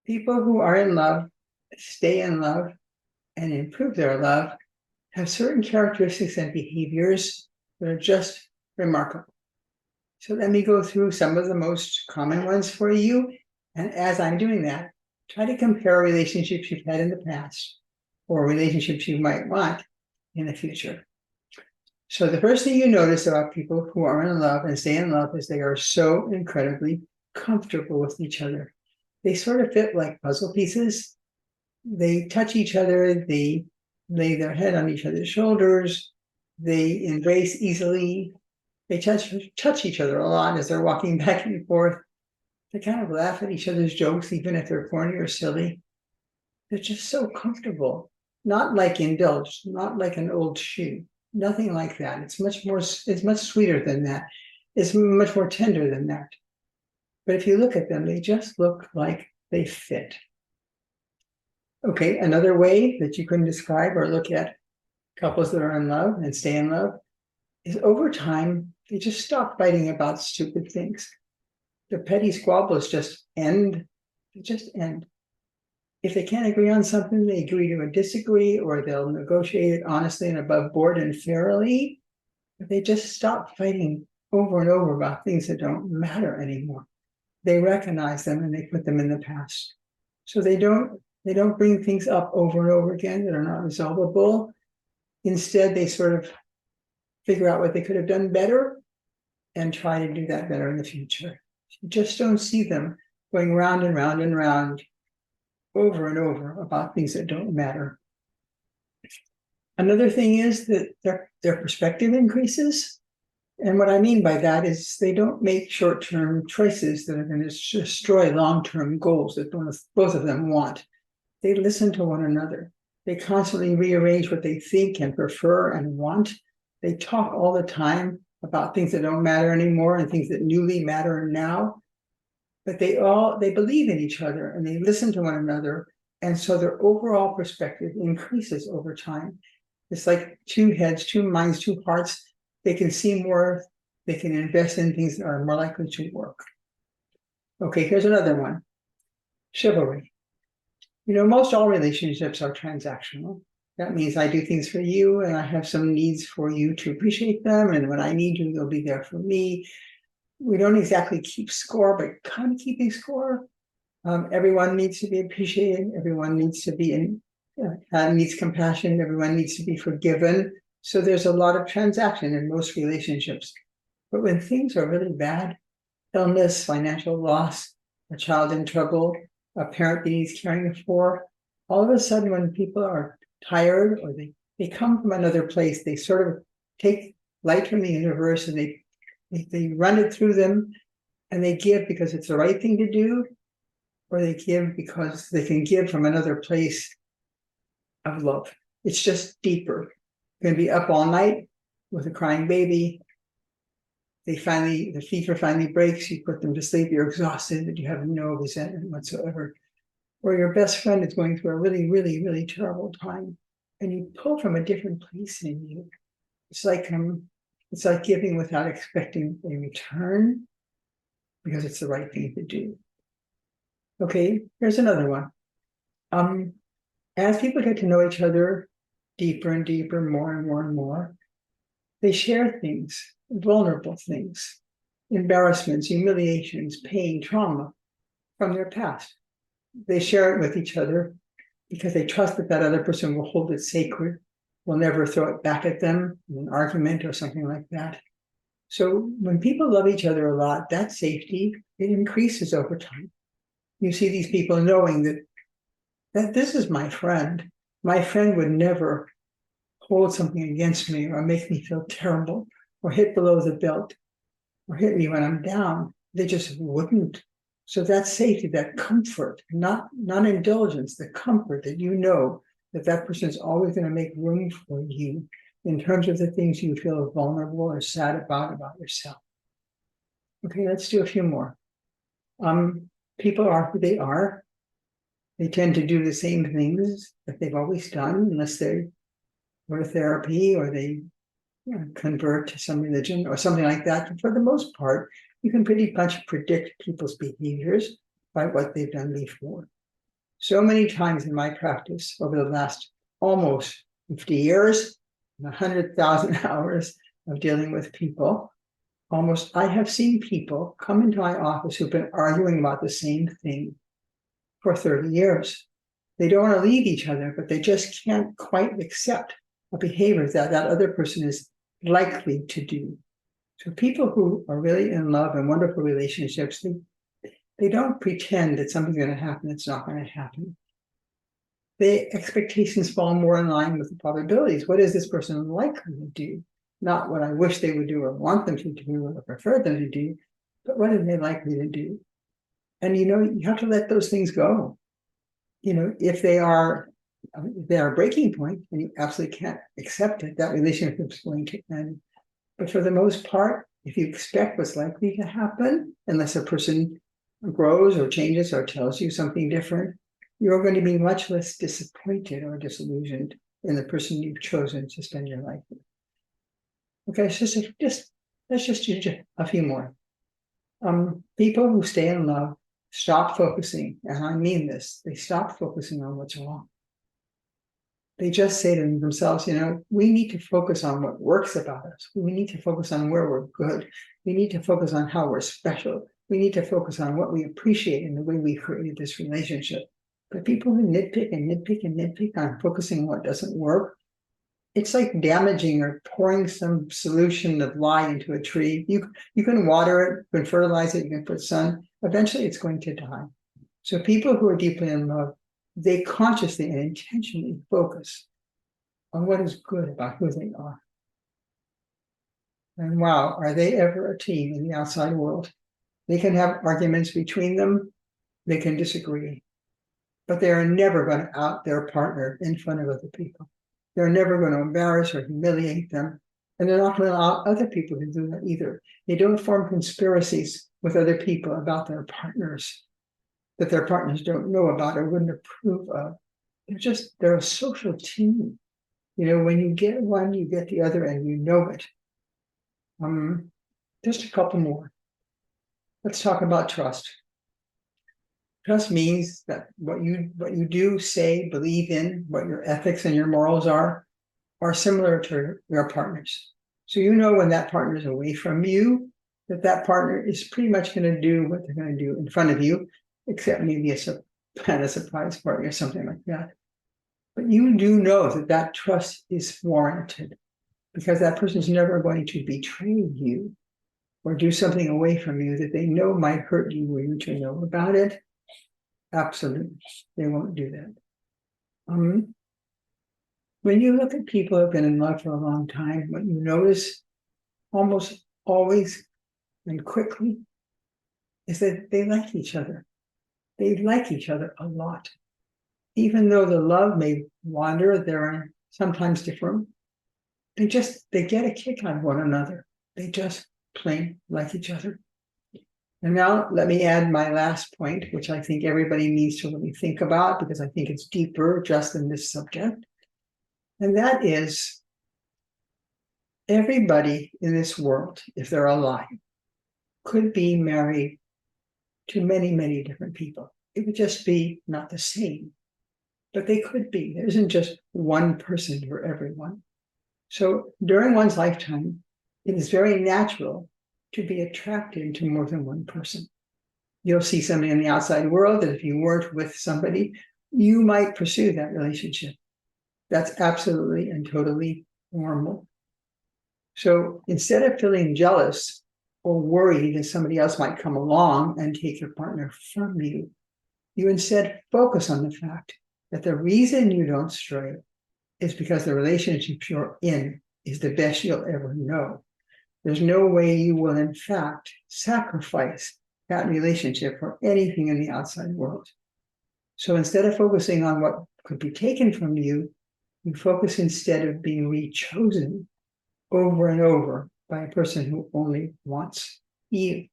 People who are in love, stay in love, and improve their love have certain characteristics and behaviors that are just remarkable. So let me go through some of the most common ones for you. And as I'm doing that, try to compare relationships you've had in the past or relationships you might want in the future. So the first thing you notice about people who are in love and stay in love is they are so incredibly comfortable with each other. They sort of fit like puzzle pieces. They touch each other, they lay their head on each other's shoulders, they embrace easily, they touch each other a lot as they're walking back and forth. They kind of laugh at each other's jokes, even if they're corny or silly. They're just so comfortable, not like indulged, not like an old shoe, nothing like that. It's much sweeter than that. It's much more tender than that. But if you look at them, they just look like they fit. Okay, another way that you can describe or look at couples that are in love and stay in love is over time, they just stop fighting about stupid things. The petty squabbles just end. They just end. If they can't agree on something, they agree to disagree, or they'll negotiate it honestly and above board and fairly. But they just stop fighting over and over about things that don't matter anymore. They recognize them and they put them in the past. So they don't bring things up over and over again that are not resolvable. Instead, they sort of figure out what they could have done better and try to do that better in the future. You just don't see them going round and round and round over and over about things that don't matter. Another thing is that their perspective increases. And what I mean by that is they don't make short-term choices that are going to destroy long-term goals that both of them want. They listen to one another. They constantly rearrange what they think and prefer and want. They talk all the time about things that don't matter anymore and things that newly matter now. But they believe in each other and they listen to one another. And so their overall perspective increases over time. It's like two heads, two minds, two hearts. They can see more, they can invest in things that are more likely to work. Okay, here's another one. Chivalry. Most all relationships are transactional. That means I do things for you and I have some needs for you to appreciate them. And when I need you, you'll be there for me. We don't exactly keep score, but kind of keeping score. Everyone needs to be appreciated. Everyone needs to be needs compassion. Everyone needs to be forgiven. So there's a lot of transaction in most relationships. But when things are really bad, illness, financial loss, a child in trouble, a parent that needs caring for, all of a sudden when people are tired or they come from another place, they sort of take light from the universe and they run it through them and they give because it's the right thing to do, or they give because they can give from another place of love. It's just deeper. You're going to be up all night with a crying baby. The fever finally breaks, you put them to sleep, you're exhausted, but you have no resentment whatsoever. Or your best friend is going through a really, really, really terrible time, and you pull from a different place in you. It's like giving without expecting a return, because it's the right thing to do. Okay, here's another one. As people get to know each other deeper and deeper, more and more and more, they share things, vulnerable things, embarrassments, humiliations, pain, trauma from their past. They share it with each other because they trust that other person will hold it sacred, will never throw it back at them in an argument or something like that. So when people love each other a lot, that safety, it increases over time. You see these people knowing that this is my friend. My friend would never hold something against me or make me feel terrible or hit below the belt or hit me when I'm down. They just wouldn't. So that safety, that comfort, not indulgence, the comfort that you know that person is always going to make room for you in terms of the things you feel vulnerable or sad about yourself. Okay, let's do a few more. People are who they are. They tend to do the same things that they've always done, unless they go to therapy or they convert to some religion or something like that. But for the most part, you can pretty much predict people's behaviors by what they've done before. So many times in my practice over the last almost 50 years, 100,000 hours of dealing with people, I have seen people come into my office who've been arguing about the same thing for 30 years. They don't want to leave each other, but they just can't quite accept a behavior that that other person is likely to do. So people who are really in love and wonderful relationships, they don't pretend that something's going to happen that's not going to happen. The expectations fall more in line with the probabilities. What is this person likely to do? Not what I wish they would do or want them to do or prefer them to do, but what are they likely to do? And you have to let those things go. If they are a breaking point and you absolutely can't accept it, that relationship is going to end. But for the most part, if you expect what's likely to happen, unless a person grows or changes or tells you something different, you're going to be much less disappointed or disillusioned in the person you've chosen to spend your life with. Okay, so let's just do a few more. People who stay in love stop focusing, and I mean this, they stop focusing on what's wrong. They just say to themselves, we need to focus on what works about us. We need to focus on where we're good. We need to focus on how we're special. We need to focus on what we appreciate in the way we created this relationship. But people who nitpick and nitpick and nitpick on focusing on what doesn't work, it's like damaging or pouring some solution of lye into a tree. You can water it, you can fertilize it, you can put sun. Eventually, it's going to die. So people who are deeply in love, they consciously and intentionally focus on what is good about who they are. And wow, are they ever a team in the outside world? They can have arguments between them. They can disagree. But they are never going to out their partner in front of other people. They're never going to embarrass or humiliate them. And they're not going to allow other people to do that either. They don't form conspiracies with other people about their partners that their partners don't know about or wouldn't approve of. They're a social team. When you get one, you get the other, and you know it. Just a couple more. Let's talk about trust. Trust means that what you do, say, believe in, what your ethics and your morals are similar to your partner's. So when that partner is away from you, that partner is pretty much going to do what they're going to do in front of you, except maybe a surprise party or something like that. But you do know that trust is warranted because that person is never going to betray you or do something away from you that they know might hurt you were you to know about it. Absolutely, they won't do that. When you look at people who have been in love for a long time, what you notice almost always and quickly is that they like each other. They like each other a lot. Even though the love may wander, they're sometimes different. They get a kick out of one another. They just plain like each other. And now let me add my last point, which I think everybody needs to really think about because I think it's deeper just than this subject. And that is everybody in this world, if they're alive, could be married to many, many different people. It would just be not the same, but they could be. There isn't just one person for everyone. So during one's lifetime, it is very natural to be attracted to more than one person. You'll see somebody in the outside world that if you weren't with somebody, you might pursue that relationship. That's absolutely and totally normal. So instead of feeling jealous or worried that somebody else might come along and take your partner from you, you instead focus on the fact that the reason you don't stray is because the relationship you're in is the best you'll ever know. There's no way you will, in fact, sacrifice that relationship for anything in the outside world. So instead of focusing on what could be taken from you, you focus instead of being rechosen over and over by a person who only wants you.